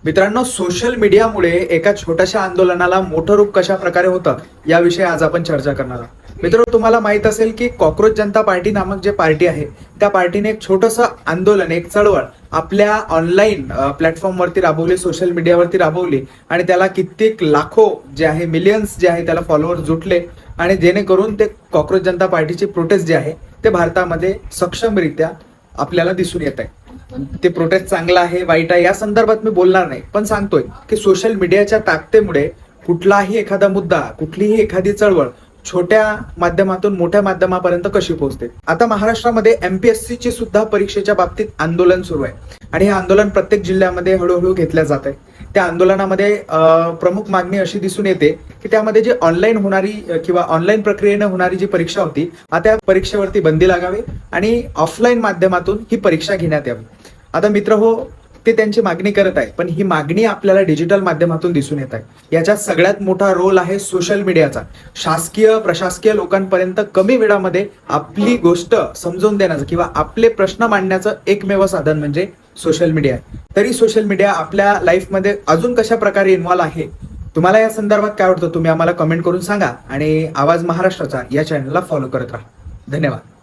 मित्रांनो, सोशल मीडियामुळे एका छोट्याशा आंदोलनाला मोठं रूप कशा प्रकारे होतं याविषयी आज आपण चर्चा करणार आहोत. मित्रांनो, तुम्हाला माहित असेल की कॉक्रोच जनता पार्टी नामक जे पार्टी आहे त्या पार्टीने एक छोटंसं आंदोलन, एक चळवळ आपल्या ऑनलाईन प्लॅटफॉर्मवरती राबवली, सोशल मीडियावरती राबवली आणि त्याला कित्येक लाखो जे आहे, मिलियन्स जे आहे त्याला फॉलोअर्स जुटले आणि जेणेकरून ते कॉक्रोच जनता पार्टीची प्रोटेस्ट जे आहे ते भारतामध्ये सक्षमरित्या आपल्याला दिसून येत आहे. ते प्रोटेस्ट चांगला आहे वाईट आहे या संदर्भात मी बोलणार नाही, पण सांगतोय की सोशल मीडियाच्या ताकदीमुळे कुठलाही एखादा मुद्दा, कुठलीही एखादी चळवळ छोट्या माध्यमातून मोठ्या माध्यमापर्यंत कशी पोहोचते. आता महाराष्ट्रामध्ये एमपीएससी ची सुद्धा परीक्षेच्या बाबतीत आंदोलन सुरू आहे आणि हे आंदोलन प्रत्येक जिल्ह्यामध्ये हळूहळू घेतल्या जात आहे. त्या आंदोलनामध्ये प्रमुख मागणी अशी दिसून येते की त्यामध्ये जी ऑनलाईन होणारी किंवा ऑनलाईन प्रक्रियेने होणारी जी परीक्षा होती, आता या परीक्षेवरती बंदी लागावी आणि ऑफलाईन माध्यमातून ही परीक्षा घेण्यात यावी. आता मित्र हो, ते त्यांची मागणी करत आहे, पण ही मागणी आपल्याला डिजिटल माध्यमातून दिसून येत आहे. याच्यात सगळ्यात मोठा रोल आहे सोशल मीडियाचा. शासकीय प्रशासकीय लोकांपर्यंत कमी वेळामध्ये आपली गोष्ट समजून देण्याचं किंवा आपले प्रश्न मांडण्याचं एकमेव साधन म्हणजे सोशल मीडिया आहे. तरी सोशल मीडिया आपल्या लाईफमध्ये अजून कशा प्रकारे इन्व्हॉल्व आहे, तुम्हाला या संदर्भात काय वाटतं तुम्ही आम्हाला कमेंट करून सांगा आणि आवाज महाराष्ट्राचा या चॅनलला फॉलो करत राहा. धन्यवाद.